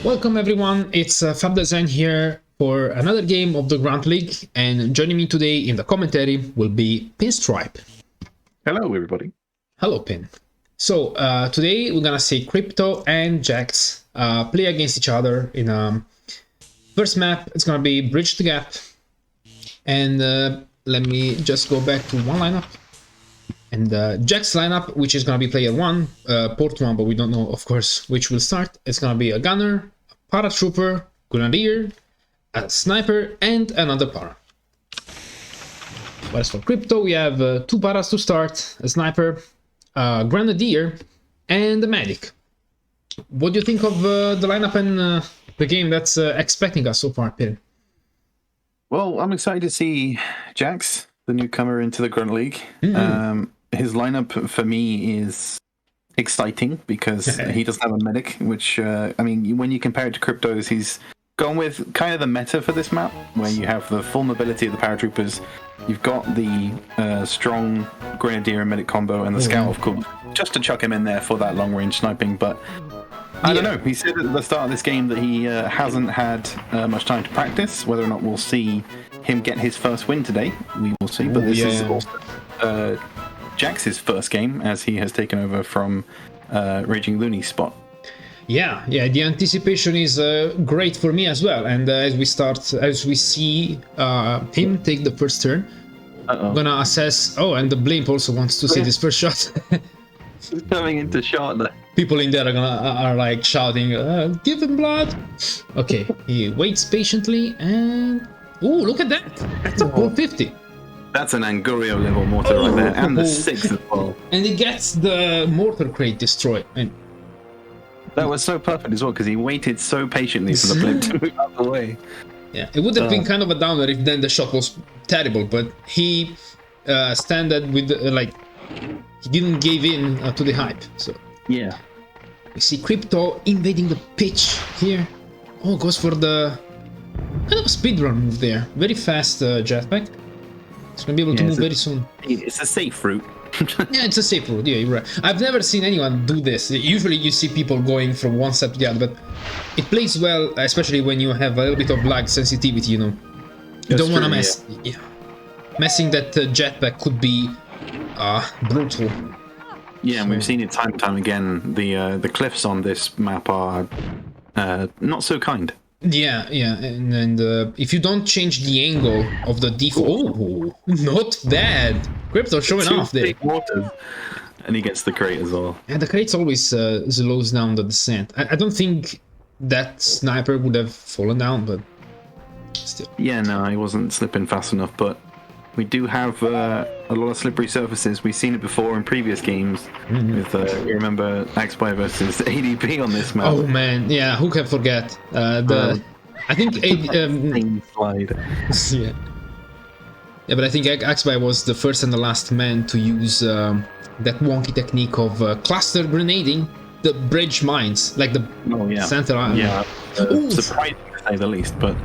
Welcome everyone, it's FabTheZen here for another game of the Grunt League, and joining me today in the commentary will be Pinstripe. Hello everybody. Hello Pin. So today we're gonna see Crypto and JackZ play against each other in a first map. It's gonna be Bridge the Gap, and let me just go back to one lineup. And JackZ lineup, which is going to be player 1, port 1, but we don't know, of course, which will start. It's going to be a gunner, a paratrooper, grenadier, a sniper, and another para. Whereas for Crypto, we have 2 paras to start, a sniper, a grenadier, and a medic. What do you think of the lineup and the game that's expecting us so far, Pin? Well, I'm excited to see JackZ, the newcomer into the Grunt League. His lineup for me is exciting because he doesn't have a medic, which, I mean, when you compare it to Crypto's, he's gone with kind of the meta for this map, where you have the full mobility of the paratroopers, you've got the strong grenadier and medic combo, and the scout, of course, just to chuck him in there for that long-range sniping, but I don't know. He said at the start of this game that he hasn't had much time to practice. Whether or not we'll see him get his first win today, we will see. But this is also JackZ's first game, as he has taken over from RagingLoony's spot. Yeah, the anticipation is great for me as well. And as we see him take the first turn, I'm gonna assess. Oh, and the Blimp also wants to see this first shot. He's coming into shot now. People in there are like shouting, "Give him blood!" Okay, he waits patiently, and look at that! That's a 450. That's an Angurio level mortar right there, and the 6 as well. And he gets the mortar crate destroyed. And that was so perfect as well, because he waited so patiently for the blimp to move out the way. Yeah, it would have been kind of a downer if then the shot was terrible, but he standed with he didn't give in to the hype. So yeah, we see Crypto invading the pitch here. Oh, goes for the kind of a speedrun move there. Very fast jetpack. He's gonna be able to move very soon. It's a safe route. Yeah, it's a safe route. Yeah, you're right. I've never seen anyone do this. Usually you see people going from one step to the other, but it plays well, especially when you have a little bit of lag sensitivity, you know. You don't want to mess. Yeah. Messing that jetpack could be brutal. Yeah, and we've seen it time and time again. The cliffs on this map are not so kind. Yeah, and if you don't change the angle of the default, not bad. Crypto showing off there. Waters, and he gets the crate as well. And the crate always slows down the descent. I don't think that sniper would have fallen down, but still. Yeah, no, he wasn't slipping fast enough, but we do have a lot of slippery surfaces. We've seen it before in previous games. With you remember XY versus ADP on this map. Oh man, yeah, who can forget I think slide. Yeah, but I think XY was the first and the last man to use that wonky technique of cluster grenading the bridge mines, like the center. Yeah, surprising to say the least, but.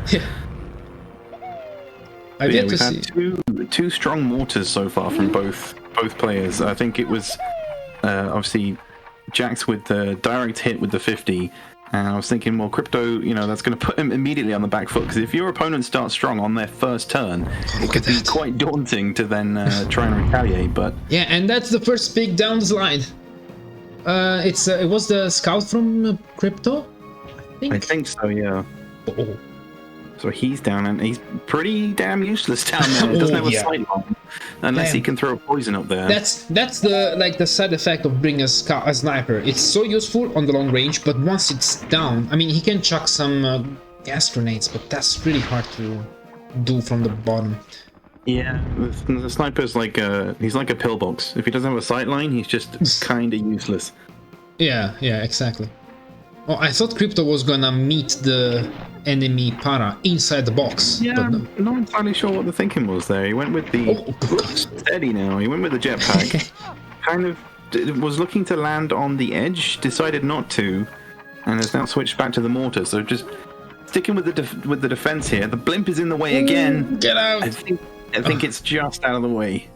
We've had two strong mortars so far from both players. I think it was obviously JackZ with the direct hit with the 50, and I was thinking, well, Crypto, that's going to put him immediately on the back foot, because if your opponent starts strong on their first turn, it could be quite daunting to then try and retaliate. But yeah, and that's the first big down the slide. It was the scout from Crypto, I think so, yeah. Oh. So he's down, and he's pretty damn useless down there. He doesn't have a sight line unless he can throw a poison up there. That's the side effect of bringing a sniper. It's so useful on the long range, but once it's down, I mean, he can chuck some gas grenades, but that's really hard to do from the bottom. Yeah, the sniper's like he's like a pillbox. If he doesn't have a sight line, he's just kind of useless. Yeah, exactly. Oh, I thought Crypto was gonna meet the enemy para inside the box. Yeah, but no. I'm not entirely sure what the thinking was there. He went with the steady now. He went with the jetpack. Kind of was looking to land on the edge, decided not to, and has now switched back to the mortar. So just sticking with the defense here. The blimp is in the way again. Get out! I think it's just out of the way.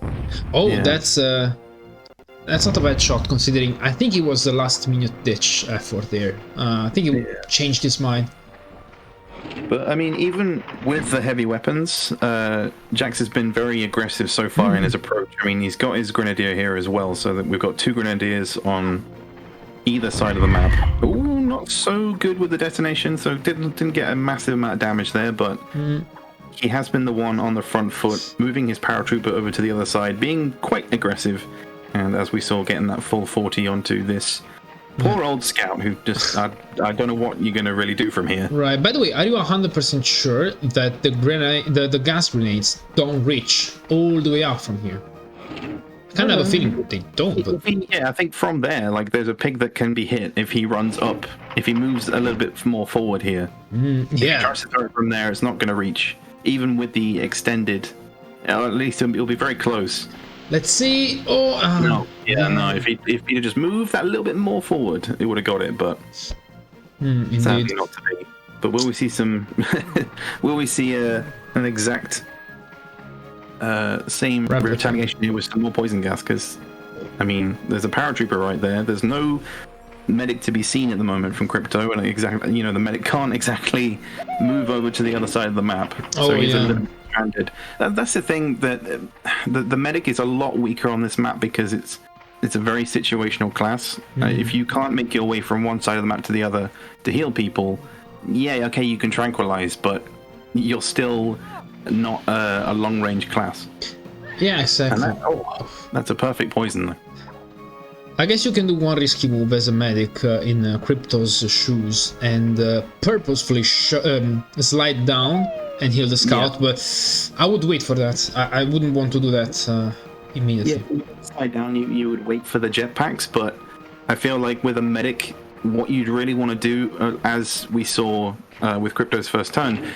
Oh, yeah. That's not a bad shot, considering I think it was the last minute ditch effort there. I think he changed his mind. But I mean, even with the heavy weapons, JackZ has been very aggressive so far in his approach. I mean, he's got his grenadier here as well, so that we've got 2 grenadiers on either side of the map. Ooh, not so good with the detonation, so didn't get a massive amount of damage there, but he has been the one on the front foot, moving his paratrooper over to the other side, being quite aggressive, and as we saw, getting that full 40 onto this poor old scout who just, I don't know what you're going to really do from here. Right, by the way, are you 100% sure that the gas grenades don't reach all the way out from here? I kind of have a feeling they don't, but... Yeah, I think from there, like, there's a pig that can be hit if he runs up, if he moves a little bit more forward here. If he tries to throw it from there, it's not going to reach, even with the extended, at least it'll be very close. Let's see. Oh, no. If he just moved that little bit more forward, it would have got it, but sadly not to be. But will we see some... will we see an exact... same retaliation here with some more poison gas? Because, I mean, there's a paratrooper right there. There's no medic to be seen at the moment from Crypto, and exactly, you know, the medic can't exactly move over to the other side of the map, so he's a little stranded. That's the thing, that the medic is a lot weaker on this map because it's a very situational class. If you can't make your way from one side of the map to the other to heal people, okay, you can tranquilize, but you're still not a long-range class. Yeah, exactly. And that's a perfect poison, though. I guess you can do one risky move as a medic in Crypto's shoes and purposefully slide down and heal the scout, but I would wait for that. I wouldn't want to do that immediately. Yeah, slide down, you would wait for the jetpacks, but I feel like with a medic, what you'd really want to do, as we saw with Crypto's first turn,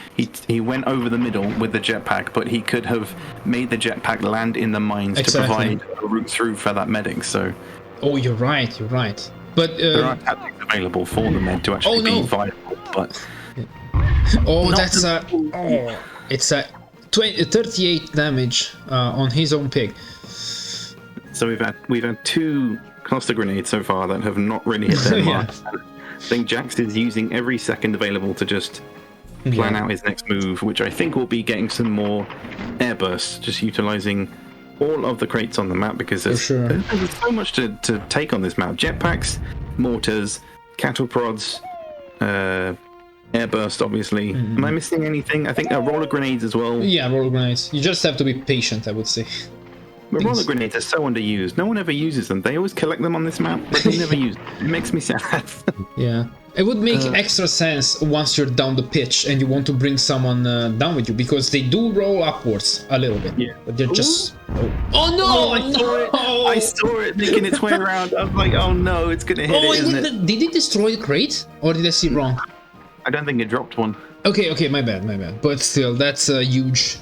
he went over the middle with the jetpack, but he could have made the jetpack land in the mines to provide a route through for that medic. So, you're right. But there are tactics available for the med to actually be viable. But it's a 38 damage on his own pig. So we've had 2 cluster grenades so far that have not really hit their mark. I think JackZ is using every second available to just plan out his next move, which I think will be getting some more air bursts, just utilizing all of the crates on the map, because there's so much to take on this map. Jetpacks, mortars, cattle prods, air burst, obviously. Am I missing anything? I think roller grenades as well. Yeah, roller grenades. You just have to be patient, I would say. But roller grenades are so underused. No one ever uses them. They always collect them on this map, but they never use them. It makes me sad. Yeah. It would make extra sense once you're down the pitch and you want to bring someone down with you, because they do roll upwards a little bit. Yeah. But they're just... I saw it making its way around. I was like, oh no, it's going to hit it, isn't it? Did it destroy the crate? Or did I see it wrong? I don't think it dropped one. Okay, my bad. But still, that's huge.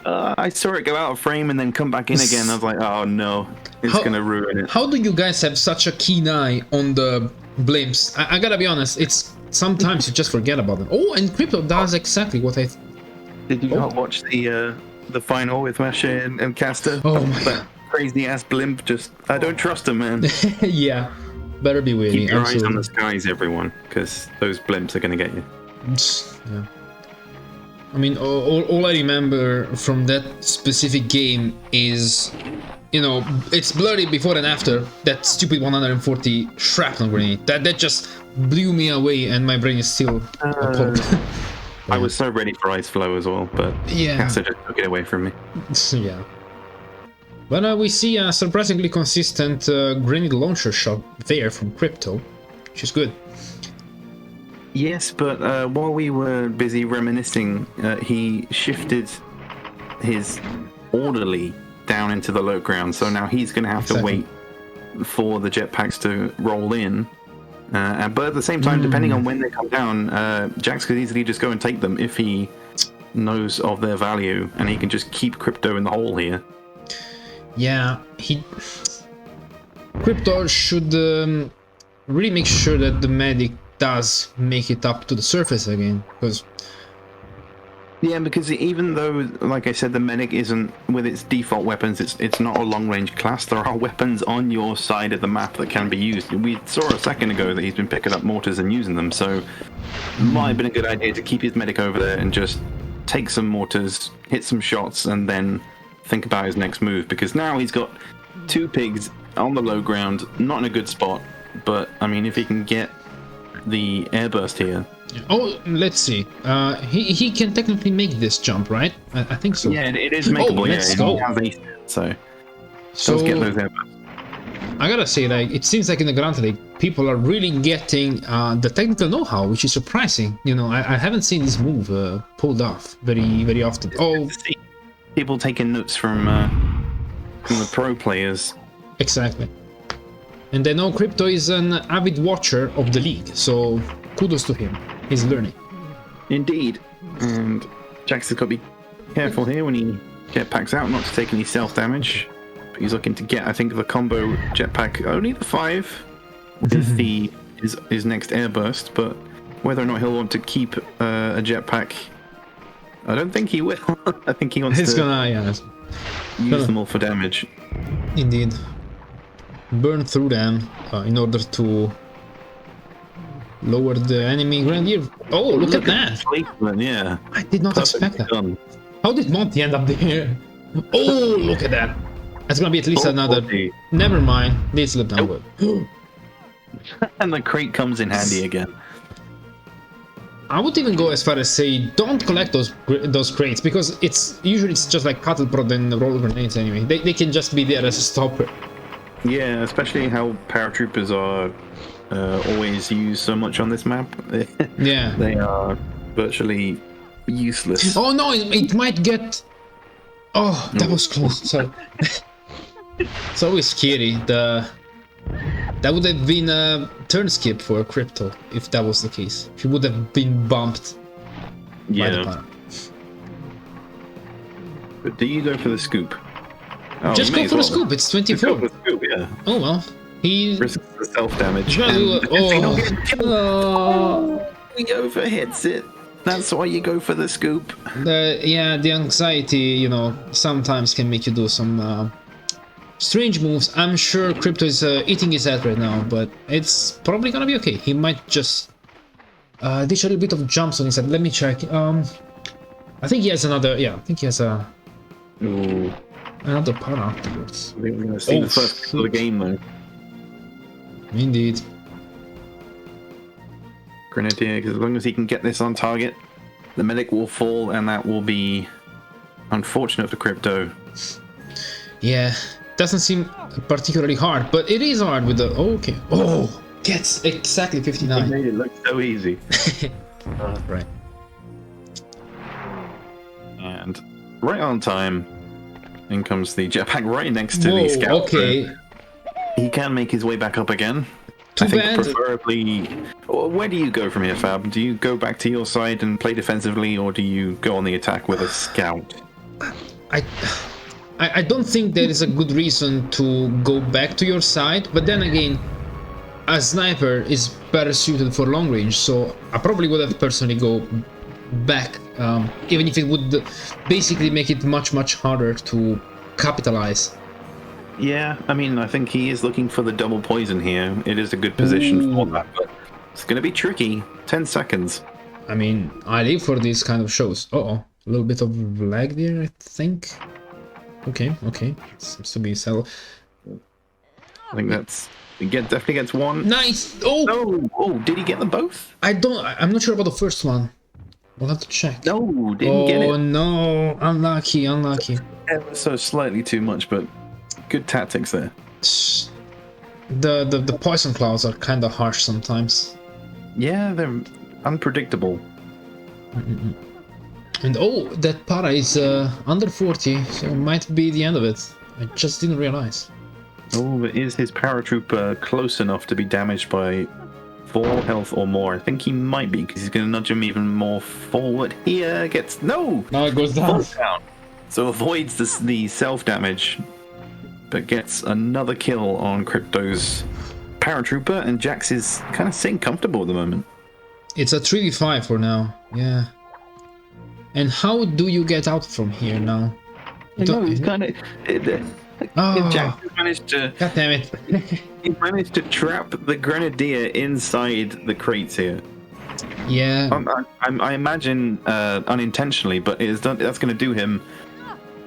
I saw it go out of frame and then come back in again. I was like, oh no, it's going to ruin it. How do you guys have such a keen eye on the blimps? I gotta be honest, it's sometimes you just forget about them. Oh, and Crypto does exactly what I... Did you not watch the final with Masha and Caster? Oh my god. Crazy ass blimp, just... I don't trust him, man. Yeah, better be wary. Keep your eyes on the skies, everyone, because those blimps are going to get you. Yeah. I mean, all I remember from that specific game is, you know, it's blurry before and after, that stupid 140 shrapnel grenade. That just blew me away, and my brain is still popped. I was so ready for Ice Flow as well, but Casa just took it away from me. Yeah. But we see a surprisingly consistent grenade launcher shot there from Crypto, which is good. Yes, but while we were busy reminiscing, he shifted his orderly down into the low ground, so now he's going to have to wait for the jetpacks to roll in. But at the same time, depending on when they come down, JackZ could easily just go and take them if he knows of their value, and he can just keep Crypto in the hole here. Yeah, Crypto should really make sure that the medic does make it up to the surface again, because Yeah, because even though, like I said, the medic isn't with its default weapons, it's not a long-range class. There are weapons on your side of the map that can be used. We saw a second ago that he's been picking up mortars and using them, so it might have been a good idea to keep his medic over there and just take some mortars, hit some shots, and then think about his next move. Because now he's got 2 pigs on the low ground, not in a good spot. But I mean, if he can get the airburst here. Oh, let's see. He can technically make this jump, right? I think so. Yeah, it is makeable. Oh, let's go. So let's get those airbursts. I gotta say, like, it seems like in the Grunt League, people are really getting the technical know-how, which is surprising. You know, I haven't seen this move pulled off very often. Oh, people taking notes from the pro players. Exactly. And I know Crypto is an avid watcher of the league, so kudos to him. He's learning. Indeed. And JackZ has got to be careful here when he jetpacks out, not to take any self-damage. He's looking to get, I think, the combo jetpack, only the 5 is his next airburst, but whether or not he'll want to keep a jetpack, I don't think he will. I think he wants to use them all for damage. Indeed. Burn through them in order to lower the enemy grenadier. Oh, look at that! Yeah. I did not expect that. Done. How did Monty end up there? Oh, look at that! That's gonna be at least another. 40. Never mind. Let's slip down. And the crate comes in handy again. I would even go as far as say, don't collect those crates, because it's just like cattle prod and roll grenades anyway. They can just be there as a stopper. Yeah, especially how paratroopers are always used so much on this map. Yeah, they are virtually useless. Oh no, it might get. Oh, that was close. Sorry. It's always scary. That would have been a turn skip for Crypto if that was the case. He would have been bumped. By the para. But do you go for the scoop? Oh, just go for the scoop. It's 24. Go for the scoop, yeah. Oh well. He risks the self-damage. He overhits it. That's why you go for the scoop. The anxiety, you know, sometimes can make you do some strange moves. I'm sure Crypto is eating his head right now, but it's probably gonna be okay. He might just dish a little bit of jumps on his head. Let me check. I think he has another. Yeah, I think he has a. Ooh. Another para afterwards. I think we're gonna see the first kill of the game though. Indeed. Grenadier, because as long as he can get this on target, the medic will fall, and that will be unfortunate for Crypto. Yeah, doesn't seem particularly hard, but it is hard with the. Oh, okay. Oh, gets exactly 59. He made it look so easy. Right. And right on time, in comes the jetpack right next to the scout. Okay. He can make his way back up again. Too I think bad. Preferably, where do you go from here, Fab? Do you go back to your side and play defensively, or do you go on the attack with a scout? I don't think there is a good reason to go back to your side, but then again, a sniper is better suited for long range, so I probably would have personally go back, even if it would basically make it much harder to capitalize. Yeah, I mean, I think he is looking for the double poison here. It is a good position for that, but it's going to be tricky. 10 seconds. I mean, I live for these kind of shows. Uh-oh, a little bit of lag there, I think. Okay. Seems to be settled. I think that's... definitely gets one. Nice! Oh! Oh, did he get them both? I'm not sure about the first one. We'll have to check. No, didn't get it. Oh no, unlucky. Ever so slightly too much, but good tactics there. The poison clouds are kind of harsh sometimes. Yeah, they're unpredictable. And oh, that para is under 40, so it might be the end of it. I just didn't realize. Oh, but is his paratrooper close enough to be damaged by 4 health or more? I think he might be, because he's going to nudge him even more forward. Here gets... No! Now it goes down. So avoids the self-damage, but gets another kill on Crypto's paratrooper, and JackZ is kind of sitting comfortable at the moment. It's a 3v5 for now, yeah. And how do you get out from here now? No, he's kind of. Oh, Jack managed to. God damn it. He managed to trap the grenadier inside the crates here. Yeah. I imagine unintentionally, but that's going to do him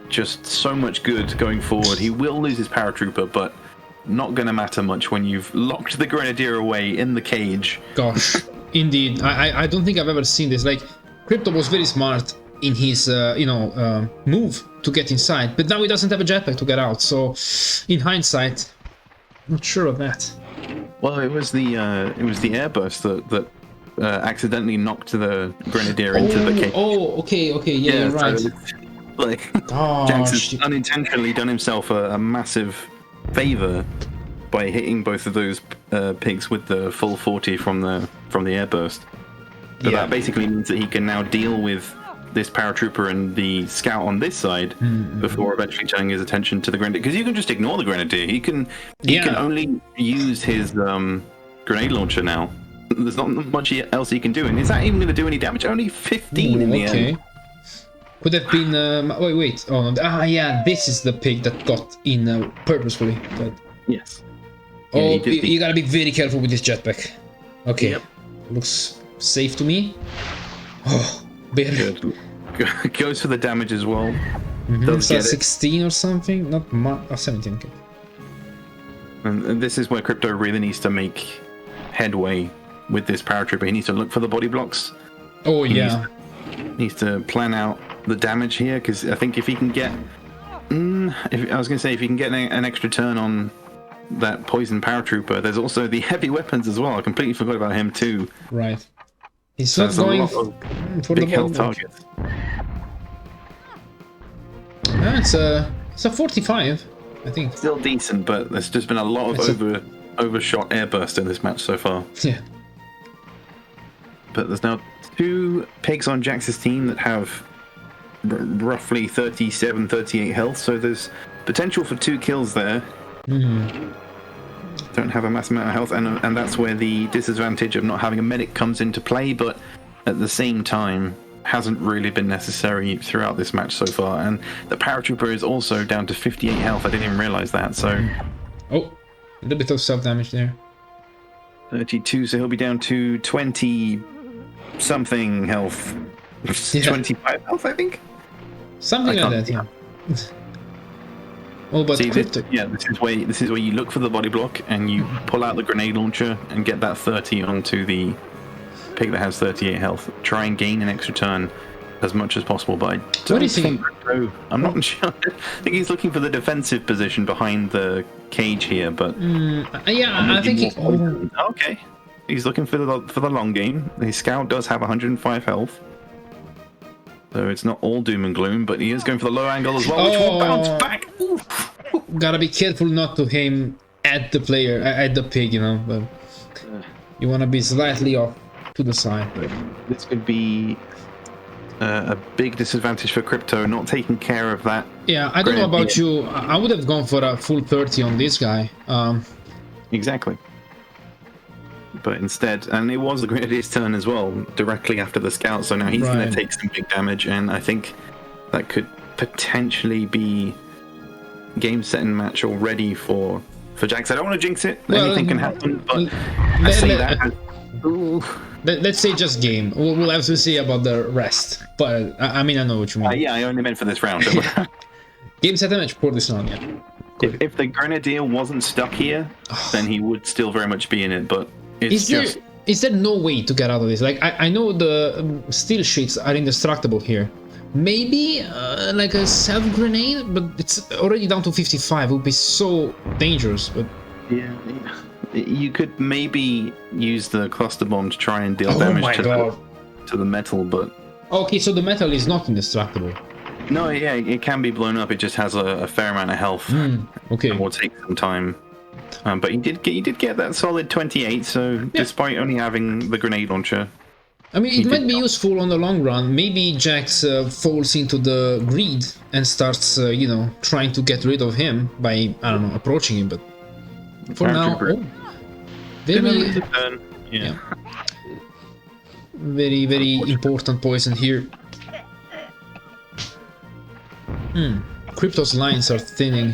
just so much good going forward. He will lose his paratrooper, but not going to matter much when you've locked the grenadier away in the cage. Gosh, indeed. I don't think I've ever seen this. Like, Crypto was very smart in his, move to get inside, but now he doesn't have a jetpack to get out. So, in hindsight, not sure of that. Well, it was the airburst that accidentally knocked the grenadier into the cage. Oh, okay, yeah, right. So like, Oh, Jax has unintentionally done himself a massive favor by hitting both of those pigs with the full 40 from the airburst. But that basically means that he can now deal with this paratrooper and the scout on this side before eventually turning his attention to the grenadier. Because you can just ignore the grenadier. He can only use his grenade launcher now. There's not much else he can do. And is that even going to do any damage? Only 15 in the end. Could have been... wait. Oh, yeah, this is the pig that got in purposefully. But... Yes. Oh, you gotta be very careful with this jetpack. Okay. Yep. Looks safe to me. Oh, barely. Good. Goes for the damage as well. Does get 16 or something? Not much. Oh, 17. Okay. And this is where Crypto really needs to make headway with this paratrooper. He needs to look for the body blocks. Oh, yeah. Needs to plan out the damage here, because I think if he can get... if he can get an extra turn on that poison paratrooper, there's also the heavy weapons as well. I completely forgot about him too. Right. He's not going for big the health targets. Yeah, it's a 45, I think. Still decent, but there's just been a lot of overshot airburst in this match so far. Yeah. But there's now 2 pigs on JackZ's team that have roughly 37, 38 health, so there's potential for 2 kills there. Don't have a massive amount of health, and that's where the disadvantage of not having a medic comes into play, but at the same time hasn't really been necessary throughout this match so far. And the paratrooper is also down to 58 health. I didn't even realize that. So a little bit of self-damage there. 32, so he'll be down to 20 something health. 25 health, I think. Something like that, yeah. Oh, but this is where you look for the body block and you pull out the grenade launcher and get that 30 onto the pig that has 38 health. Try and gain an extra turn as much as possible. But I'm not sure. I think he's looking for the defensive position behind the cage here. But I think okay, he's looking for the long game. His scout does have 105 health. So it's not all doom and gloom, but he is going for the low angle as well, which will bounce back. Oof. Gotta be careful not to aim at the player, at the pig, but you want to be slightly off to the side. This could be a big disadvantage for Crypto, not taking care of that. Yeah, I don't know about you. I would have gone for a full 30 on this guy. Exactly. But instead, and it was the Grenadier's turn as well, directly after the scout, so now he's going to take some big damage, and I think that could potentially be game, set, and match already for JackZ. I don't want to jinx it, anything can happen, but I say that. Let's say just game. We'll have to see about the rest, but I mean, I know what you mean. Yeah, I only meant for this round. Game, set, and match for this round, yeah. If the Grenadier wasn't stuck here, then he would still very much be in it, but is there no way to get out of this? Like, I know the steel sheets are indestructible here. Maybe like a self-grenade, but it's already down to 55. It would be so dangerous. But yeah. You could maybe use the cluster bomb to try and deal damage to the metal, but... Okay, so the metal is not indestructible. No, yeah, it can be blown up. It just has a fair amount of health. Okay. It will take some time. But you did get that solid 28, so despite only having the grenade launcher... I mean, it might be useful on the long run. Maybe JackZ falls into the greed and starts, trying to get rid of him by, I don't know, approaching him, but... For now... very... Yeah. Very, very important poison here. Crypto's lines are thinning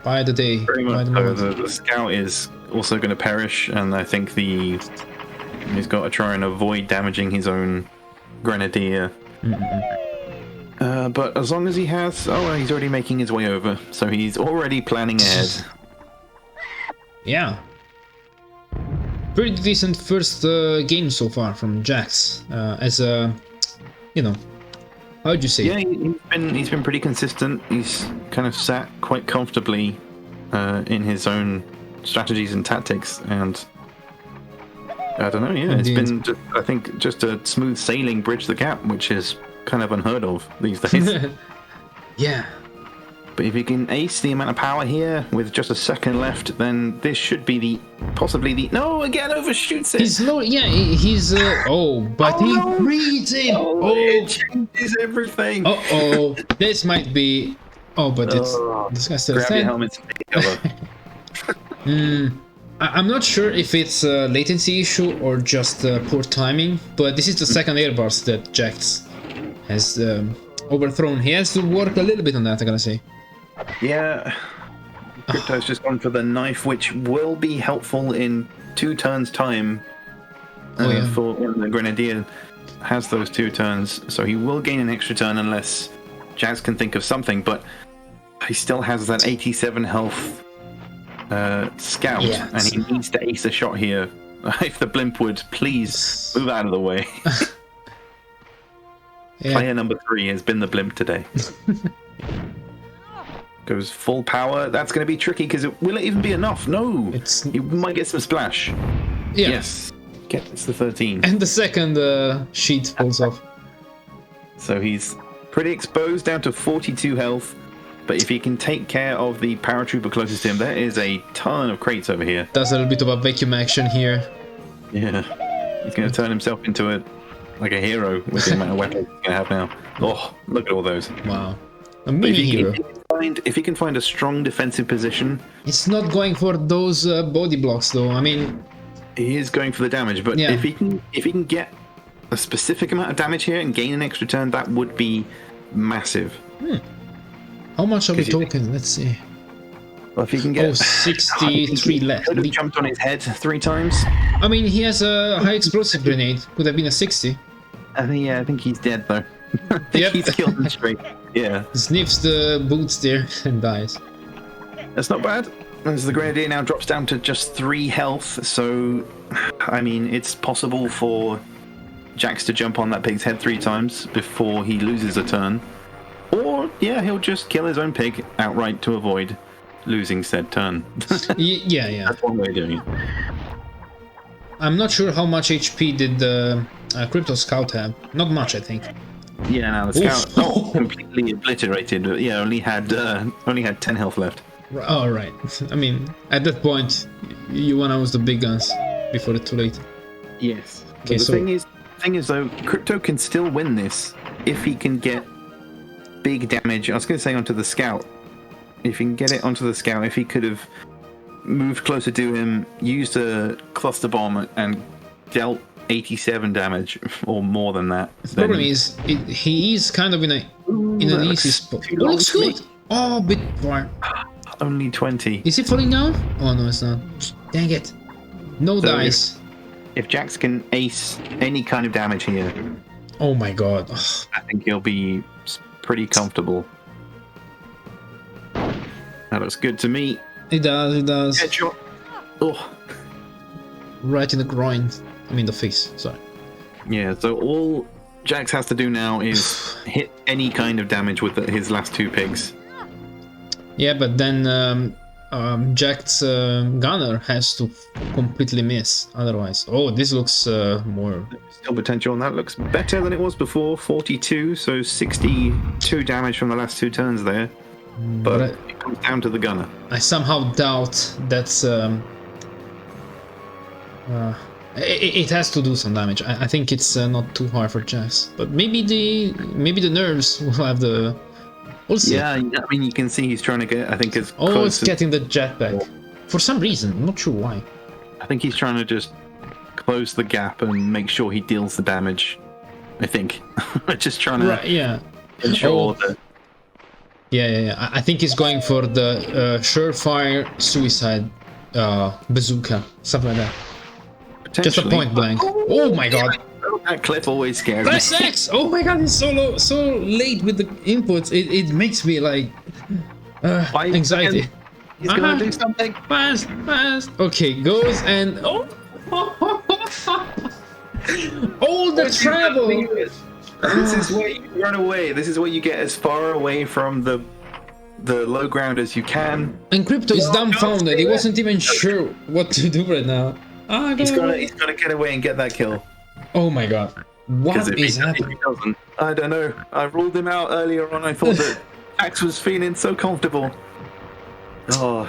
by the day, Very by much the so. moment. The scout is also going to perish, and I think he's got to try and avoid damaging his own grenadier. But as long as he has... Oh, he's already making his way over, so he's already planning ahead. Yeah. Pretty decent first game so far from JackZ. As a, how would you say? Yeah, he's been pretty consistent. He's kind of sat quite comfortably in his own strategies and tactics, and I don't know. Yeah, Indeed. It's been, I think, just a smooth sailing bridge the gap, which is kind of unheard of these days. Yeah. But if he can ace the amount of power here with just a second left, then this should be possibly the... No, again, overshoots it. He's low. Yeah, he's. But he reads him. It changes everything. Oh, this might be. Oh, but this guy's still Grab your 10. helmets. Cover. I'm not sure if it's a latency issue or just poor timing, but this is the second airburst that JackZ has overthrown. He has to work a little bit on that, I gotta say. Yeah. Crypto's just gone for the knife, which will be helpful in 2 turns' time for when the Grenadier has those 2 turns. So he will gain an extra turn unless JackZ can think of something, but he still has that 87 health scout, and he needs to ace a shot here. If the blimp would please move out of the way. Player number 3 has been the blimp today. Goes full power. That's going to be tricky because will it even be enough? No. He might get some splash. Yeah. Yes. Gets the 13. And the second sheet falls off. So he's pretty exposed, down to 42 health. But if he can take care of the paratrooper closest to him, there is a ton of crates over here. Does a little bit of a vacuum action here. Yeah. He's going to turn himself into a hero with the amount of weapons he's going to have now. Oh, look at all those. Wow. A mini hero. If he can find a strong defensive position... It's not going for those body blocks, though. I mean... He is going for the damage, but if he can get a specific amount of damage here and gain an extra turn, that would be massive. How much are we talking? Let's see. Well, if he can get 63 left. Could have jumped on his head 3 times. I mean, he has a high explosive grenade. Could have been a 60. I think he's dead though. He's killed him straight. Yeah. Sniffs the boots there and dies. That's not bad. As the Grenadier now drops down to just 3 health, so I mean it's possible for JackZ to jump on that pig's head 3 times before he loses a turn. Or he'll just kill his own pig outright to avoid losing said turn. Yeah. That's one way of doing it. I'm not sure how much HP did the Crypto Scout have. Not much, I think. Yeah, no, the Scout not completely obliterated, but only had 10 health left. Oh, right. I mean, at that point, you wanna use the big guns before it's too late. Yes. Okay, the thing is though, Crypto can still win this if he can get big damage. I was going to say onto the Scout. If he can get it onto the Scout, if he could have moved closer to him, used a cluster bomb and dealt 87 damage or more than that. The problem is, he is kind of in an easy spot. Oh, looks good! Oh, bit far. Only 20. Is he falling down? Oh, no, it's not. Dang it. No dice. If JackZ can ace any kind of damage here... Oh my god. I think he'll be pretty comfortable. That looks good to me. It does. Headshot. Oh. Right in the groin. I mean the face, sorry. Yeah, so all JackZ has to do now is hit any kind of damage with his last 2 pigs. Yeah, but then JackZ gunner has to completely miss, otherwise. Oh, this looks more... Still potential on that. Looks better than it was before, 42, so 62 damage from the last 2 turns there. But it comes down to the gunner. I somehow doubt that's... it has to do some damage. I think it's not too hard for JackZ. But maybe the nerves will have the... We'll see. Yeah, I mean, you can see he's trying to get, I think, as close... Oh, it's getting the jetpack. For some reason, I'm not sure why. I think he's trying to just close the gap and make sure he deals the damage. I think. Just trying to ensure that... Yeah. I think he's going for the surefire suicide bazooka, something like that. Just a point blank. Oh my god. That clip always scares me. Press X! Oh my god, he's so low, so late with the inputs. It makes me like anxiety. He's gonna do something. Fast. Okay, goes and oh the travel. This is where you run away. This is where you get as far away from the low ground as you can. And Crypto is dumbfounded. He wasn't even sure what to do right now. He's gonna get away and get that kill. Oh my god. What is happening? If he doesn't, I don't know. I ruled him out earlier on. I thought that Axe was feeling so comfortable. Oh.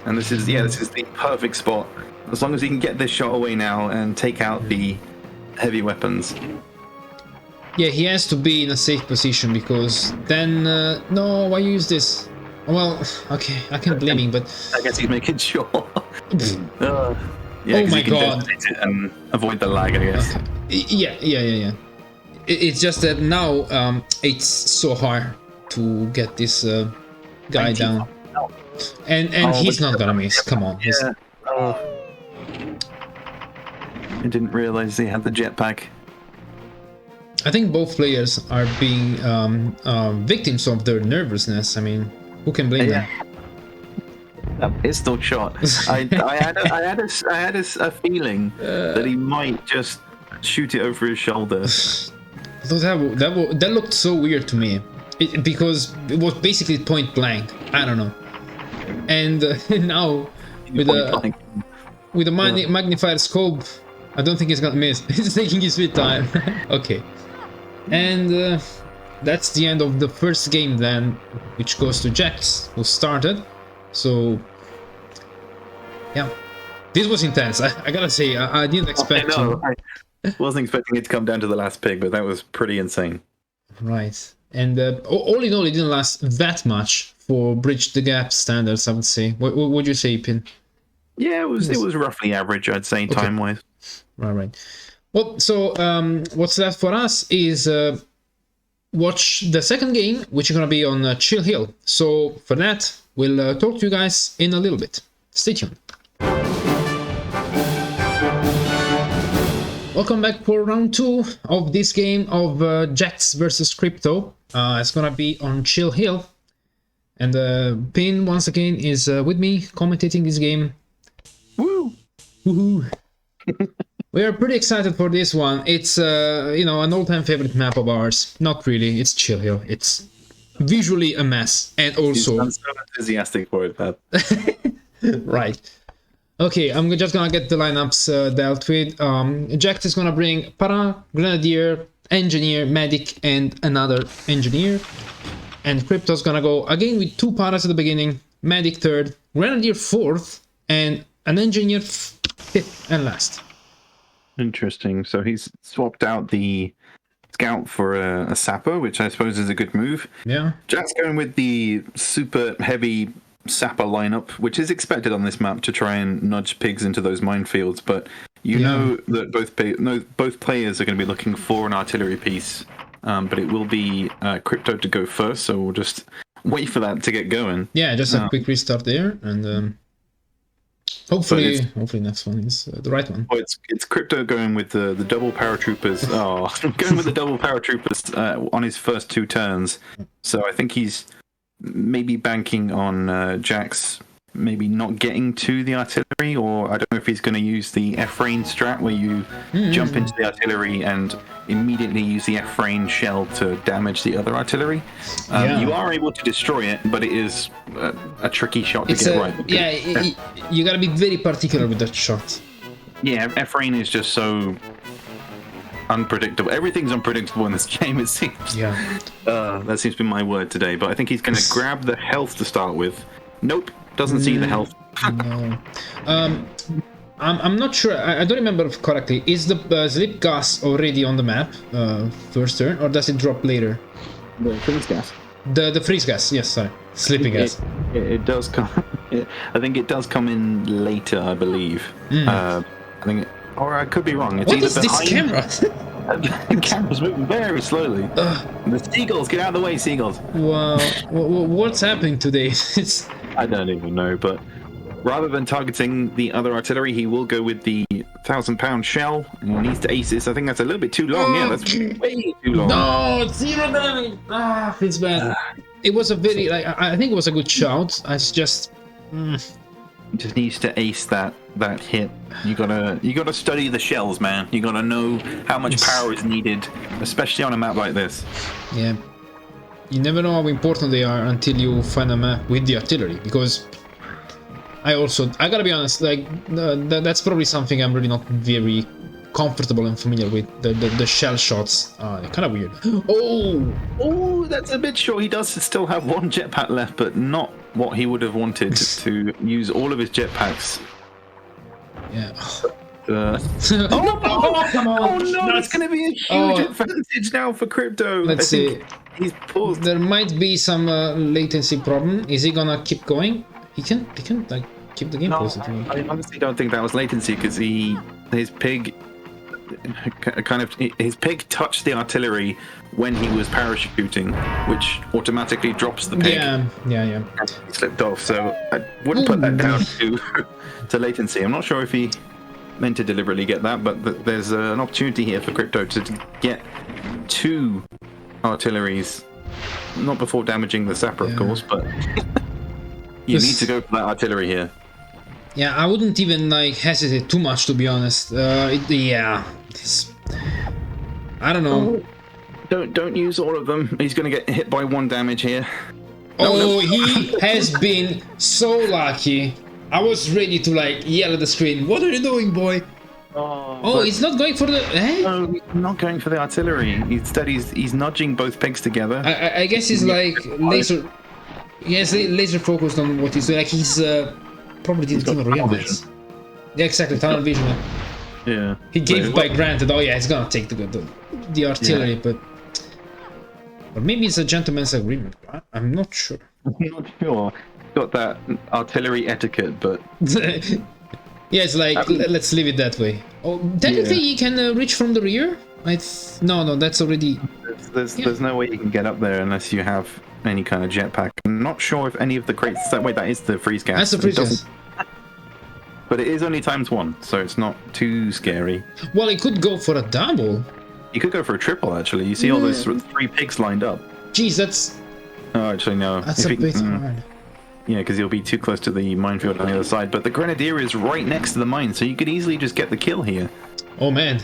And this is the perfect spot. As long as he can get this shot away now and take out the heavy weapons. Yeah, he has to be in a safe position because then... no, why use this? Well, okay, I can't blame him, but... I guess he's making sure. Oh my god. And avoid the lag, I guess. Okay. Yeah. It's just that now it's so hard to get this guy down. And he's not gonna miss. Come on. Yeah. I didn't realize he had the jetpack. I think both players are being victims of their nervousness. I mean, who can blame them? That pistol shot. I had a feeling that he might just shoot it over his shoulder. That looked so weird to me, because it was basically point blank. I don't know. And now with a magnified scope, I don't think he's gonna miss. He's taking his sweet time. Okay, and that's the end of the first game then, which goes to JackZ, who started. So, yeah, this was intense. I gotta say, I didn't expect to. I wasn't expecting it to come down to the last pig, but that was pretty insane. Right, and all in all, it didn't last that much for Bridge the Gap standards, I would say. What would you say, Pin? Yeah, it was roughly average, I'd say, time-wise. Right. Well, so what's left for us is watch the second game, which is gonna be on Chill Hill. So for that, we'll talk to you guys in a little bit. Stay tuned. Welcome back for round 2 of this game of JackZ versus Crypto. It's gonna be on Chill Hill. And Pin, once again, is with me, commentating this game. Woo! Woohoo! We are pretty excited for this one. It's, an all-time favorite map of ours. Not really, it's Chill Hill. It's visually a mess, and also... I'm so enthusiastic for it, Pat. Right. Okay, I'm just gonna get the lineups dealt with. JackZ is gonna bring Para, Grenadier, Engineer, Medic, and another Engineer. And Crypto's gonna go again with 2 Paras at the beginning, Medic 3rd, Grenadier 4th, and an Engineer 5th and last. Interesting. So he's swapped out the Scout for a Sapper, which I suppose is a good move. Yeah. JackZ going with the super heavy Sapper lineup, which is expected on this map to try and nudge pigs into those minefields, but you know that both players are going to be looking for an artillery piece. But it will be Crypto to go first, so we'll just wait for that to get going. Yeah, just a quick restart there, and hopefully next one is the right one. Oh, it's Crypto going with the double paratroopers. Going with the double paratroopers on his first 2 turns. So I think he's maybe banking on JackZ maybe not getting to the artillery, or I don't know if he's going to use the F-rain strat where you jump into the artillery and immediately use the F-rain shell to damage the other artillery. You are able to destroy it, but it is a tricky shot to get right. Yeah, you got to be very particular with that shot. Yeah, F-rain is just so unpredictable. Everything's unpredictable in this game, it seems. Yeah. That seems to be my word today, but I think he's going to grab the health to start with. Nope. Doesn't see the health. No. I'm not sure. I don't remember correctly. Is the slip gas already on the map first turn, or does it drop later? The freeze gas. The freeze gas. Yes, sorry. Slipping gas. It does come. I think it does come in later. I believe. I think, or I could be wrong. It's what is this camera? The camera's moving very slowly. The seagulls, get out of the way, seagulls. Wow, what's happening today? It's... I don't even know, but rather than targeting the other artillery, he will go with the 1,000-pound shell, and he needs to ace this. I think that's a little bit too long. Yeah, that's way too long. No, 0 damage. It's bad. It was a very, like, I think it was a good shot. It's just... Just needs to ace that hit. You gotta study the shells, man. You gotta know how much power is needed, especially on a map like this. Yeah, you never know how important they are until you find a map with the artillery. Because I gotta be honest, like that's probably something I'm really not very comfortable and familiar with. The shell shots are kind of weird. Oh, that's a bit short. He does still have one jetpack left, but not what he would have wanted to use all of his jetpacks. Yeah. Come on! Oh no! It's going to be a huge advantage now for Crypto. Let's see. He's paused. There might be some latency problem. Is he gonna keep going? He can like keep the game posted. I honestly don't think that was latency because his pig touched the artillery when he was parachuting, which automatically drops the pig. Yeah. He slipped off, so I wouldn't put that down to latency. I'm not sure if he meant to deliberately get that, but there's an opportunity here for Crypto to get 2 artilleries, not before damaging the sapper, of course, but you need to go for that artillery here. Yeah, I wouldn't even like hesitate too much, to be honest. I don't know. Don't use all of them. He's gonna get hit by 1 damage here. He has been so lucky. I was ready to like yell at the screen. What are you doing, boy? He's not going for the. No, he's not going for the artillery. Instead, he's nudging both pigs together. I guess he's like laser. Yes, laser focused on what he's doing. Like he's probably didn't even realize. Yeah, exactly. Tunnel vision. Yeah. He gave by granted. Oh yeah, he's gonna take the artillery, but maybe it's a gentleman's agreement. I'm not sure. I'm not sure. Got that artillery etiquette, but yeah, it's like let's leave it that way. Oh, technically he can reach from the rear. No, that's already. There's no way you can get up there unless you have any kind of jetpack. I'm not sure if any of the crates. That way, that is the freeze gas. That's the freeze gas. But it is only ×1, so it's not too scary. Well, it could go for a double. You could go for a triple, actually. You see all those 3 pigs lined up. Jeez, that's... Oh, actually, no. That's a bit hard. Yeah, because you'll be too close to the minefield on the other side. But the Grenadier is right next to the mine, so you could easily just get the kill here. Oh, man.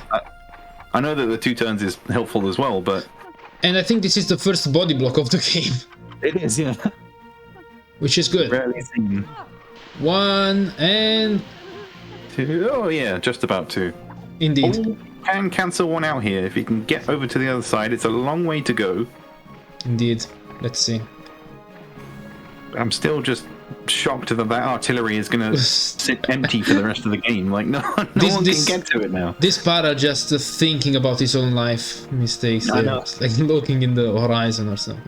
I know that the 2 turns is helpful as well, but... And I think this is the first body block of the game. It is, yeah. Which is good. Rarely seen. 1 and 2. Oh yeah, just about 2. Indeed. Can cancel 1 out here if he can get over to the other side. It's a long way to go. Indeed. Let's see. I'm still just shocked that artillery is going to sit empty for the rest of the game. Like no one can get to it now. This para just thinking about his own life mistakes. Like looking in the horizon or something.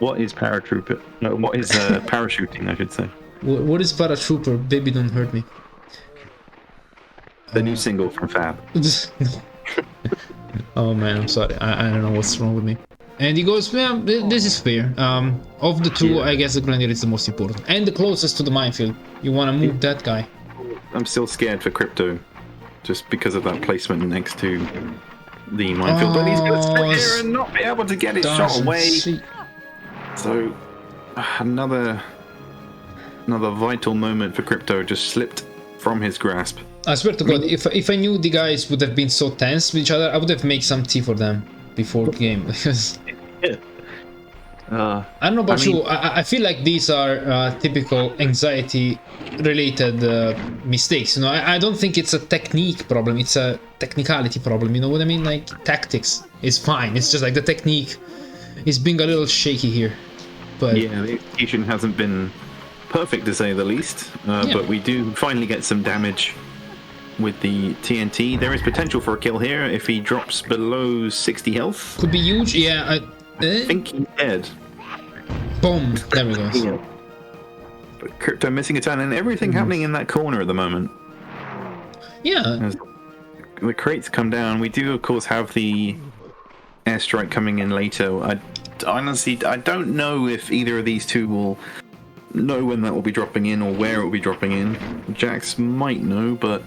What is paratrooper? No, what is parachuting? I should say. What is paratrooper? Baby, don't hurt me. The new single from Fab. Oh man, I'm sorry. I don't know what's wrong with me. And he goes, well, this is fair. Of the 2, I guess the Grenadier is the most important. And the closest to the minefield. You want to move that guy. I'm still scared for Crypto. Just because of that placement next to the minefield. But he's going to sit here and not be able to get his shot away. So, another vital moment for Crypto just slipped from his grasp. I swear to God, if I knew the guys would have been so tense with each other, I would have made some tea for them before the game. Because I don't know about you, I feel like these are typical anxiety-related mistakes. You know, I don't think it's a technique problem; it's a technicality problem. You know what I mean? Like tactics is fine. It's just like the technique is being a little shaky here. But yeah, the execution hasn't been perfect to say the least. But we do finally get some damage with the TNT. There is potential for a kill here if he drops below 60 health. Could be huge. Yeah, I think he's dead. Boom. There we go. Yeah. But Crypto missing a turn and everything happening in that corner at the moment. Yeah. the crates come down. We do, of course, have the airstrike coming in later. Honestly, I don't know if either of these two will know when that will be dropping in or where it will be dropping in. JackZ might know, but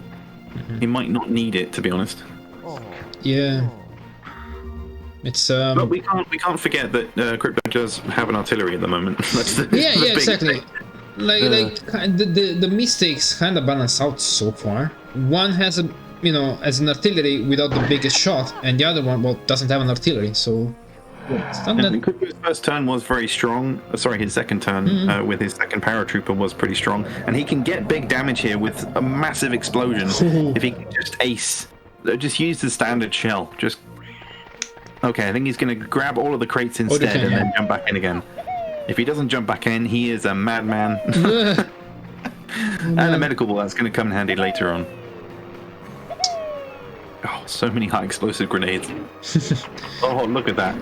he might not need it, to be honest. Yeah. It's But we can't forget that Crypto does have an artillery at the moment. That's the, yeah, the yeah, exactly. Like the mistakes kind of balance out so far. One has a as an artillery without the biggest shot, and the other one doesn't have an artillery, so it's not that... Crypto's first turn was very strong. Sorry, his second turn with his second paratrooper was pretty strong, and he can get big damage here with a massive explosion if he can just ace. Just use the standard shell. Just okay. I think he's going to grab all of the crates instead and then jump back in again. If he doesn't jump back in, he is a madman. And a medical ball that's going to come in handy later on. Oh, so many high explosive grenades. Oh, look at that.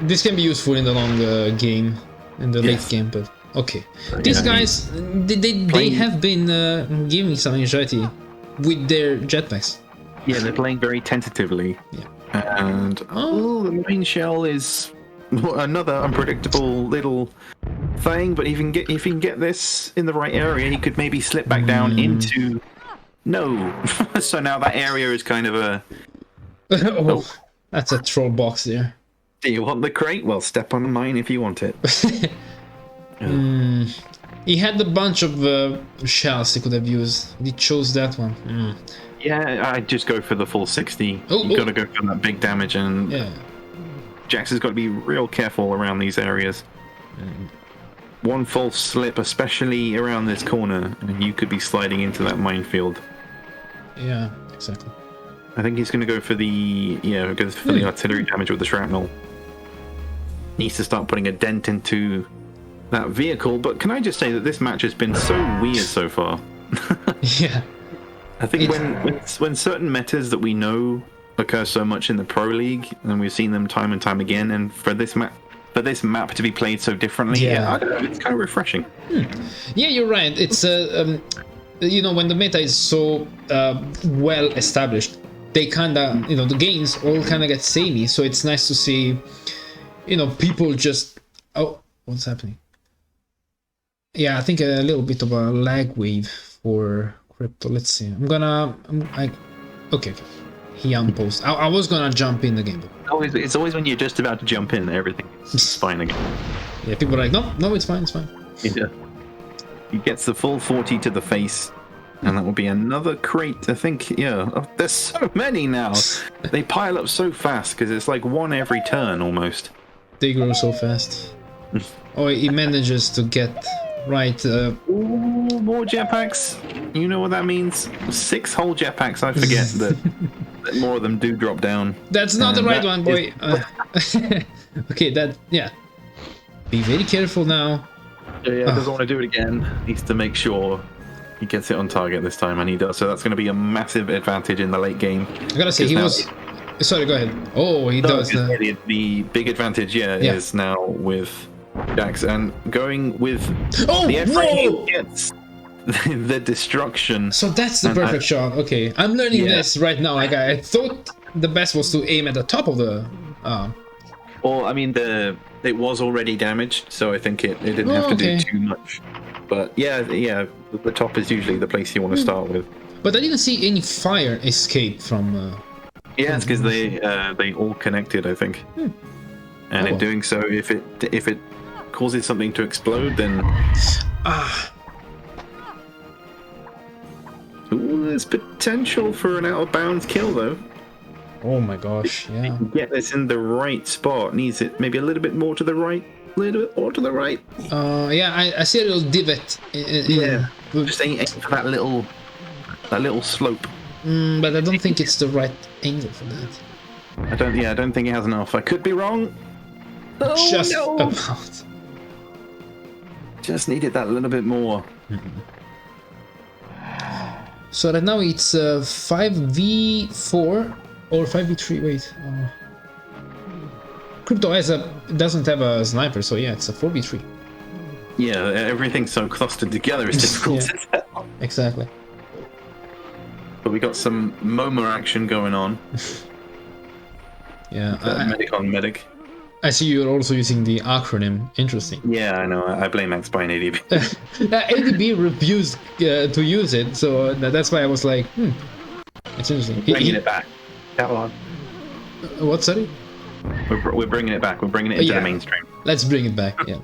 This can be useful in the long game, in the late game, but okay. These guys, they have been giving some anxiety with their jetpacks. Yeah, they're playing very tentatively. Yeah. And the main shell is another unpredictable little thing, but if he can get this in the right area, he could maybe slip back down into... No. So now that area is kind of a... That's a troll box there. Do you want the crate? Well, step on mine if you want it. He had a bunch of shells he could have used. He chose that one. Yeah, I'd just go for the full 60. You've got to go for that big damage, and JackZ has got to be real careful around these areas. One false slip, especially around this corner, and you could be sliding into that minefield. Yeah, exactly. I think he's going to go for the the artillery damage with the shrapnel. Needs to start putting a dent into that vehicle, but can I just say that this match has been so weird so far? Yeah. I think when certain metas that we know occur so much in the Pro League, and we've seen them time and time again, and for this map to be played so differently, I don't know, it's kind of refreshing. Yeah, you're right. It's when the meta is so well established, they kind of the games all kind of get samey. So it's nice to see people just what's happening. Yeah, I think a little bit of a lag wave for Crypto. Let's see. Okay. He unposed. I was gonna jump in the game. It's always when you're just about to jump in, everything is fine again. Yeah, people are like, no, it's fine. Yeah. He gets the full 40 to the face, and that will be another crate. I think, there's so many now. They pile up so fast because it's like one every turn almost. They grow so fast. He manages to get right. Ooh, more jetpacks. You know what that means? 6 whole jetpacks. I forget that more of them do drop down. That's not the right one, boy. Okay, be very careful now. Yeah, doesn't want to do it again. Needs to make sure he gets it on target this time, and he does. So that's going to be a massive advantage in the late game. I gotta say, he was... Sorry, go ahead. Oh, he does. The big advantage, is now with JackZ, and going with the F-frame gets the destruction. So that's the perfect shot. Okay, I'm learning this right now. Like I thought the best was to aim at the top of the... Well, I mean, it was already damaged, so I think it didn't have to do too much. But the top is usually the place you want to start with. But I didn't see any fire escape from... it's because they all connected, I think. And in doing so, if it causes something to explode, then... Ooh, there's potential for an out-of-bounds kill, though. Oh my gosh, yeah. Get this in the right spot. Needs it maybe a little bit more to the right. A little bit more to the right. I see a little divot. Just aim for that little slope. But I don't think it's the right angle for that. I don't think it has enough. I could be wrong. Just about. Just needed that little bit more. So right now it's 5v4 or 5v3. Wait. Crypto doesn't have a sniper, so it's a 4v3. Yeah, everything's so clustered together. It's difficult to tell. Exactly. But we got some MoMA action going on. Yeah. Medic on medic. I see you're also using the acronym. Interesting. Yeah, I know. I blame X by an ADB. ADB refused to use it, so that's why I was like, it's interesting. Bringing it back. Come on. What, sorry? We're bringing it back. We're bringing it into the mainstream. Let's bring it back, yeah.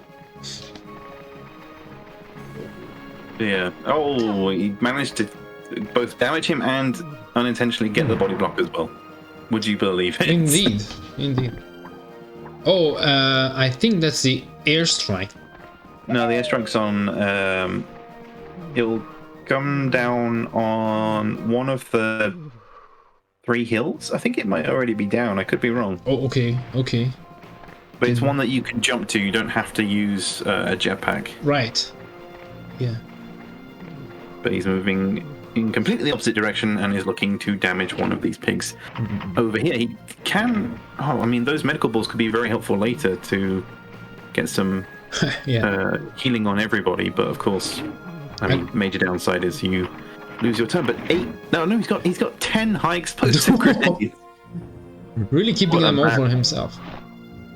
Yeah. Oh, he managed to both damage him and unintentionally get the body block as well. Would you believe it? Indeed, indeed. Oh, I think that's the airstrike. No, the airstrike's on. It'll come down on one of the 3 hills. I think it might already be down. I could be wrong. Oh, okay, okay. But it's one that you can jump to. You don't have to use a jetpack. Right. Yeah. But he's moving in completely the opposite direction and is looking to damage one of these pigs over here. He can... Oh, I mean, those medical balls could be very helpful later to get some healing on everybody. But of course, I mean, major downside is you lose your turn. But 8... No, he's got 10 high explosive grenades. Really keeping them all for himself.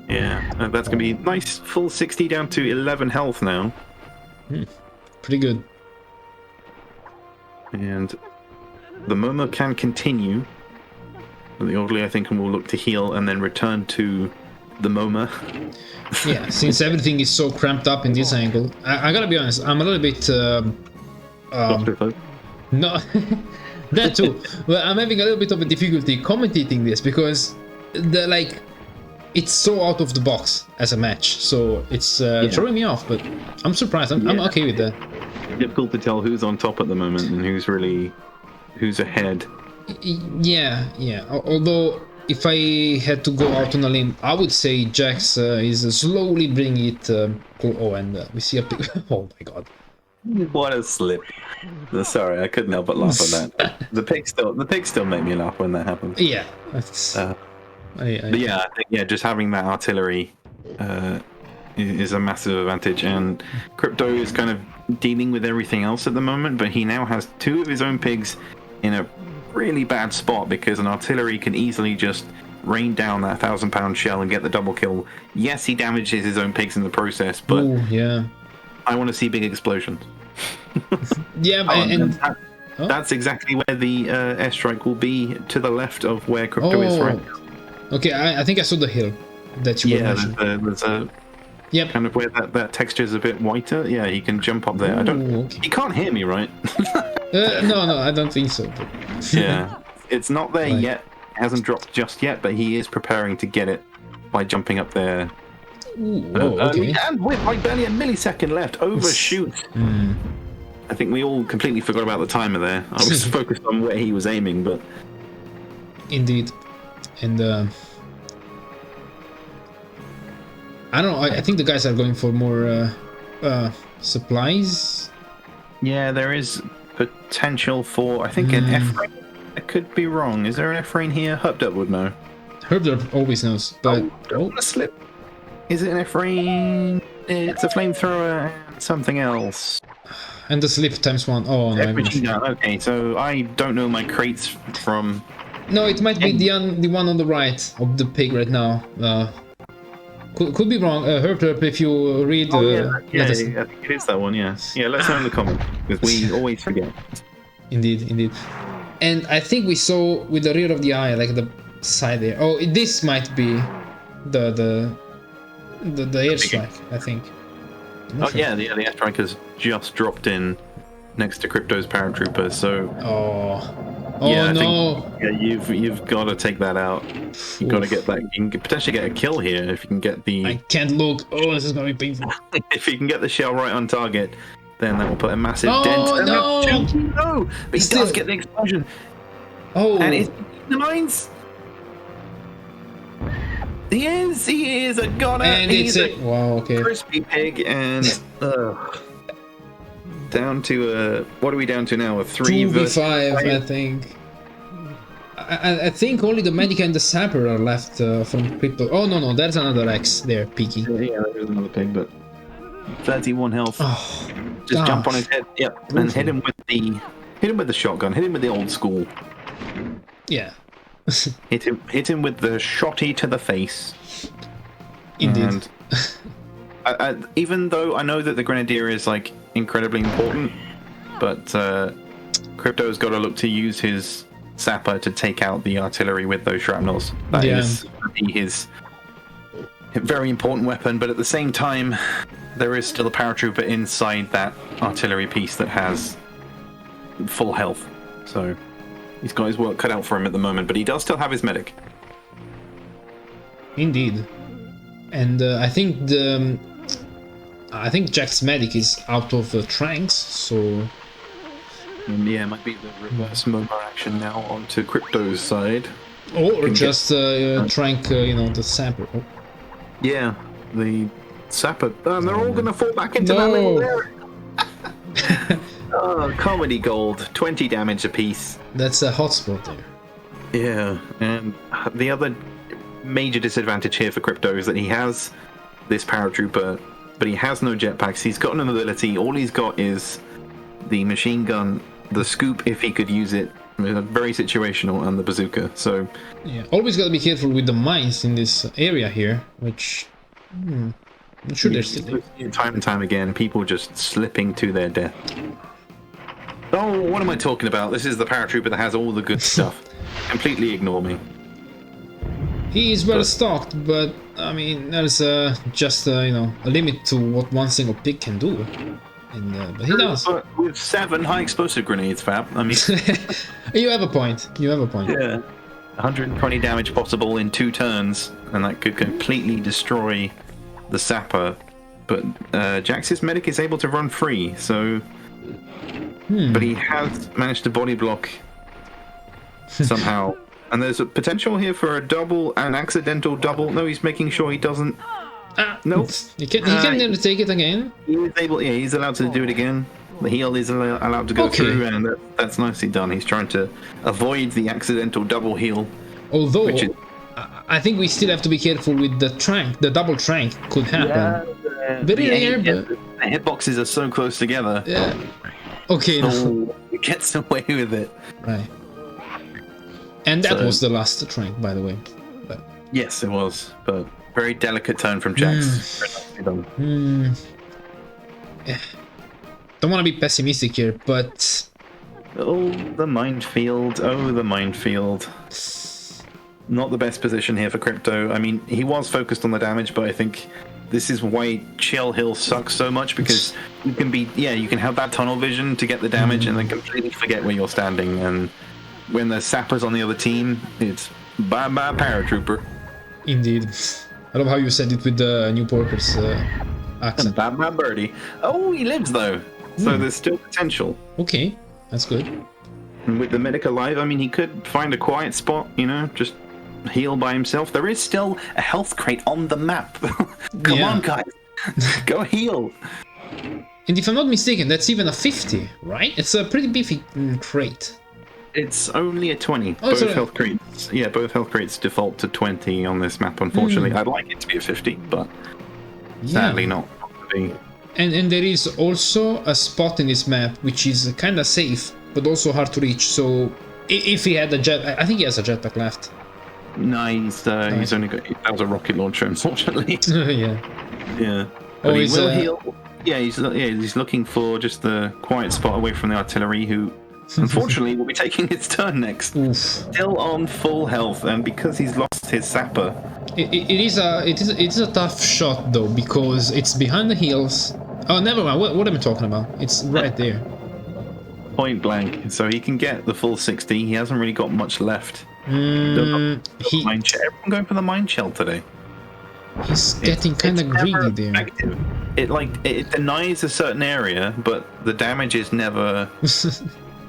Yeah, that's going to be nice. Full 60 down to 11 health now. Pretty good. And the MoMA can continue. But the orderly, I think, will look to heal and then return to the MoMA. Yeah, since everything is so cramped up in this angle, I gotta be honest, I'm a little bit... no, that too. Well, I'm having a little bit of a difficulty commentating this because it's so out of the box as a match, so it's throwing me off. But I'm surprised. I'm okay with that. Difficult to tell who's on top at the moment and who's ahead. Yeah. Although if I had to go out on a limb, I would say JackZ is slowly bringing it. And we see a pig. Oh my god! What a slip! Sorry, I couldn't help but laugh at that. The pig still make me laugh when that happens. Yeah. That's, but yeah, I think just having that artillery is a massive advantage, and Crypto is kind of dealing with everything else at the moment, but he now has 2 of his own pigs in a really bad spot because an artillery can easily just rain down that 1,000-pound shell and get the double kill. Yes, he damages his own pigs in the process, but I want to see big explosions. Yeah, that's exactly where the airstrike will be, to the left of where Crypto is right now. Okay, I think I saw the hill that you were mentioning. There's a kind of where that texture is a bit whiter. Yeah, he can jump up there. He can't hear me, right? No, I don't think so. But... yeah, it's not there yet. It hasn't dropped just yet, but he is preparing to get it by jumping up there. Okay. And with barely a millisecond left, overshoot. I think we all completely forgot about the timer there. I was focused on where he was aiming, but indeed, and I don't know. I think the guys are going for more supplies. Yeah, there is potential for, I think, an F-rain. I could be wrong. Is there an F-rain here? Herbdurp would know. Herbdurp always knows, but don't slip. Is it an F-rain? It's a flamethrower and something else. And the slip ×1. Oh no. Okay, so I don't know my crates from... No, it might be the one on the right of the pig right now. Could be wrong. Herbdurp, if you read... I think it is that one, yeah. Yeah, let us know in the comments, because we always forget. Indeed. And I think we saw with the rear of the eye, like the side there. Oh, this might be the airstrike, I think. Yeah, the airstrike has just dropped in next to Crypto's paratroopers, so... You've got to take that out. You've got to get that. You can potentially get a kill here if you can get the... I can't look. Oh, this is going to be painful. If you can get the shell right on target, then that will put a massive dent. No! But he does get the explosion. Oh. And it's the mines. He is a goner. And he's it's wow, okay. Crispy pig, and down to what are we down to now? A 2v5, I think. I think only the medic and the sapper are left from Crypto. Oh no, there's another X there, Peaky. Yeah, there's another pig, but 31 health. Oh, just jump on his head. Yep, and hit him Hit him with the shotgun. Hit him with the old school. Yeah. Hit him with the shotty to the face. Indeed. And even though I know that the grenadier is like incredibly important, but Crypto's got to look to use his sapper to take out the artillery with those shrapnels. That is his very important weapon. But at the same time, there is still a paratrooper inside that artillery piece that has full health. So he's got his work cut out for him at the moment, but he does still have his medic. Indeed. And I think JackZ medic is out of tranks, so Yeah, it might be the reverse mobile action now onto Crypto's side. or just trank, the sapper. Oh. Yeah, the sapper. They're all going to fall back into that little area. Oh, comedy gold. 20 damage apiece. That's a hotspot there. Yeah, and the other major disadvantage here for Crypto is that he has this paratrooper, but he has no jetpacks. He's got an ability. All he's got is the machine gun, the scoop if he could use it. Very situational, and the bazooka. So yeah, always gotta be careful with the mines in this area here, which I'm sure they're still there. Time and time again, people just slipping to their death. Oh, what am I talking about? This is the paratrooper that has all the good stuff. Completely ignore me. He is well stocked, but I mean, there's just a limit to what one single pick can do. And, but he does. But with 7 high explosive grenades, Fab. I mean, you have a point. You have a point. Yeah, 120 damage possible in 2 turns, and that could completely destroy the sapper. But JackZ's medic is able to run free, so. But he has managed to body block somehow. And there's a potential here for an accidental double. No, he's making sure he doesn't. Nope. He can never take it again. He's allowed to do it again. The heal is allowed to go through, and that's nicely done. He's trying to avoid the accidental double heal. Although, I think we still have to be careful with the trank. The double trank could happen. Very rare, but... The hitboxes are so close together. Yeah. Okay. So he gets away with it. Right. And that was the last trank, by the way. But... Yes, it was. But very delicate turn from JackZ. Don't want to be pessimistic here, but... Oh, the minefield. Oh, the minefield. Not the best position here for Crypto. I mean, he was focused on the damage, but I think this is why Chill Hill sucks so much, because you can have that tunnel vision to get the damage and then completely forget where you're standing. And when the sapper's on the other team, it's bye-bye paratrooper. Indeed. I love how you said it with the New Porkers accent. Bye-bye birdie. Oh, he lives, though. So there's still potential. Okay, that's good. And with the medic alive, I mean, he could find a quiet spot, just heal by himself. There is still a health crate on the map. Come on, guys. Go heal. And if I'm not mistaken, that's even a 50, right? It's a pretty beefy crate. It's only a 20. Both health crates. Yeah, both health crates default to 20 on this map, unfortunately. I'd like it to be a 50, but sadly not to be. And there is also a spot in this map which is kind of safe, but also hard to reach. So if he had a jet, I think he has a jetpack left. No, he's only got. That was a rocket launcher, unfortunately. Yeah. But he will heal. Yeah, he's looking for just the quiet spot away from the artillery, who unfortunately will be taking its turn next. Oof. Still on full health, and because he's lost his sapper. It is a tough shot though, because it's behind the heels. Oh, never mind. What am I talking about? It's right there. Point blank. So he can get the full 60. He hasn't really got much left. Everyone going for the mine shell today. He's getting kind of greedy there. Effective. It denies a certain area, but the damage is never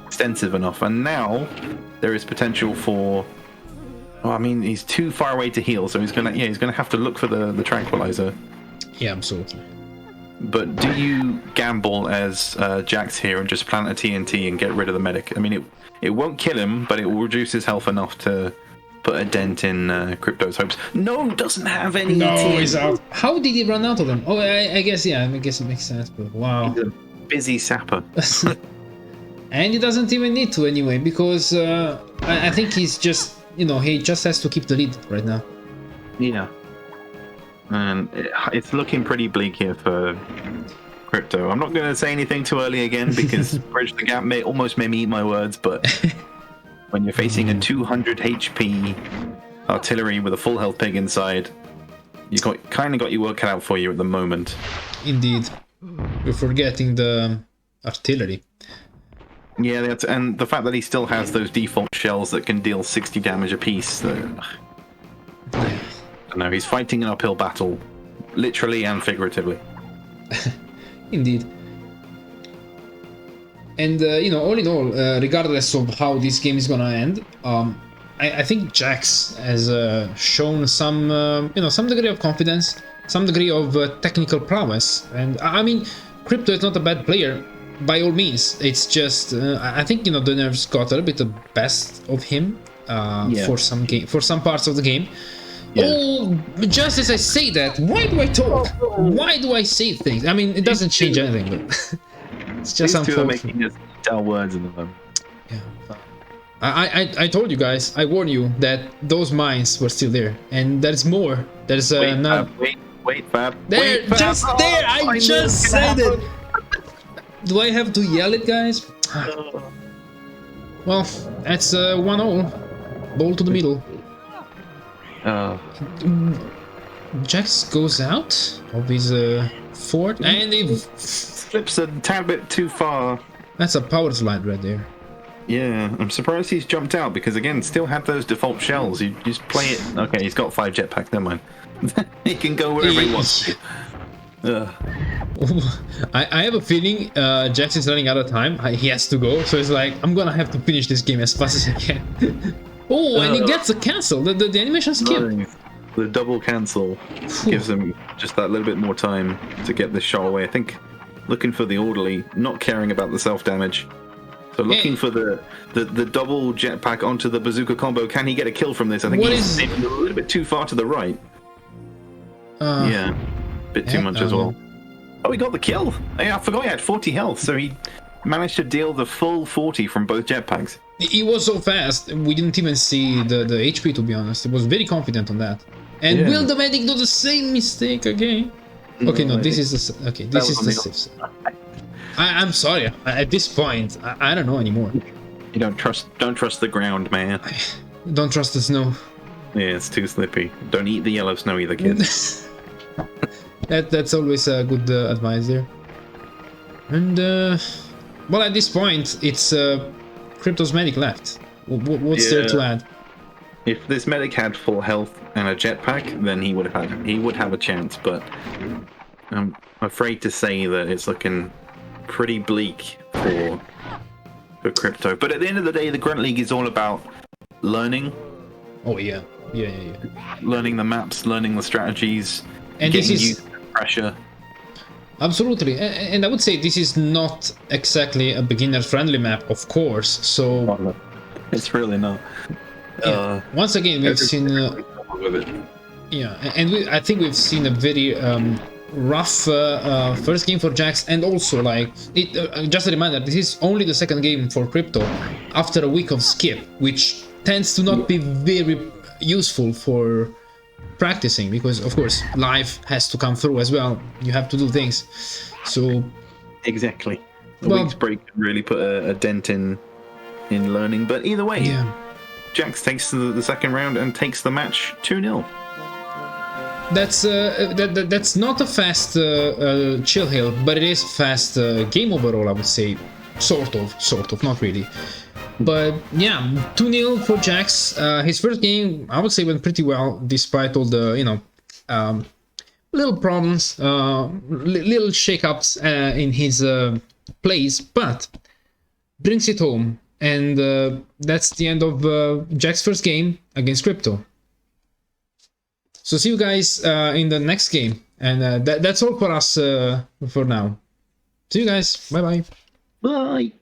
extensive enough. And now there is potential for. Well, I mean, he's too far away to heal, so he's gonna have to look for the tranquilizer. Yeah, absolutely. But do you gamble as JackZ here and just plant a TNT and get rid of the medic? I mean, it won't kill him, but it will reduce his health enough to put a dent in Crypto's hopes. No, doesn't have any. No, he's out. How did he run out of them? Oh, I guess it makes sense. But wow, he's a busy sapper. And he doesn't even need to anyway, because I think he's just, he just has to keep the lead right now. Yeah. And it's looking pretty bleak here for Crypto. I'm not going to say anything too early again, because Bridge the Gap almost made me eat my words, but when you're facing a 200 HP artillery with a full health pig inside, you kind of got your work cut out for you at the moment. Indeed. We're forgetting the artillery. Yeah, and the fact that he still has those default shells that can deal 60 damage apiece. No, he's fighting an uphill battle, literally and figuratively. Indeed. And, all in all, regardless of how this game is gonna end, I think JackZ has shown some, some degree of confidence, some degree of technical prowess. And, I mean, Crypto is not a bad player, by all means. It's just, I think, the nerves got a little bit the best of him for some parts of the game. Yeah. Oh, just as I say that, why do I talk? Why do I say things? I mean, it doesn't change anything, but it's just unfortunate. Making us tell words in them. Yeah. I told you guys, I warned you that those mines were still there, and there's more. There's not. Wait, Fab. There, wait, Fab. just there. I just said it. Do I have to yell it, guys? Well, that's 1-0. Ball to the middle. JackZ goes out of his fort, and he slips a tad bit too far. That's a power slide right there. Yeah, I'm surprised he's jumped out, because again, still had those default shells. You just play it. Okay, he's got 5 jetpacks. Never mind. He can go wherever he wants to. I have a feeling JackZ is running out of time. He has to go, so it's like, I'm gonna have to finish this game as fast as I can. Oh, and he gets a cancel. The animation skip. The double cancel gives him just that little bit more time to get this shot away. I think looking for the orderly, not caring about the self damage. So looking for the double jetpack onto the bazooka combo. Can he get a kill from this? I think he's maybe a little bit too far to the right. Yeah, a bit too much as well. Oh, he got the kill. Hey, I forgot he had 40 health, so he managed to deal the full 40 from both jetpacks. He was so fast, we didn't even see the HP, to be honest. He was very confident on that. And will the medic do the same mistake again? Okay, no, this is the safe side. I'm sorry. At this point, I don't know anymore. You don't trust the ground, man. Don't trust the snow. Yeah, it's too slippy. Don't eat the yellow snow either, kids. That's always a good advice there. And well, at this point, it's Crypto's medic left. What's there to add? If this medic had full health and a jetpack, then he would have a chance. But I'm afraid to say that it's looking pretty bleak for Crypto. But at the end of the day, the Grunt League is all about learning. Oh yeah. Learning the maps, learning the strategies, and getting used to pressure. Absolutely, and I would say this is not exactly a beginner-friendly map, of course. So it's really not. Yeah. Once again, we've seen. I think we've seen a very rough first game for JackZ, and also just a reminder, this is only the second game for Crypto after a week of skip, which tends to not be very useful for practicing, because of course life has to come through as well. You have to do things. So exactly, a week's break can really put a dent in learning. But either way, JackZ takes the second round and takes the match 2-0. That's not a fast chill hill, but it is fast game overall, I would say. Sort of, not really. But yeah, 2-0 for JackZ. His first game, I would say, went pretty well, despite all the, little problems, little shakeups in his plays, but brings it home. And that's the end of JackZ first game against Crypto. So see you guys in the next game. And that's all for us for now. See you guys. Bye-bye. Bye.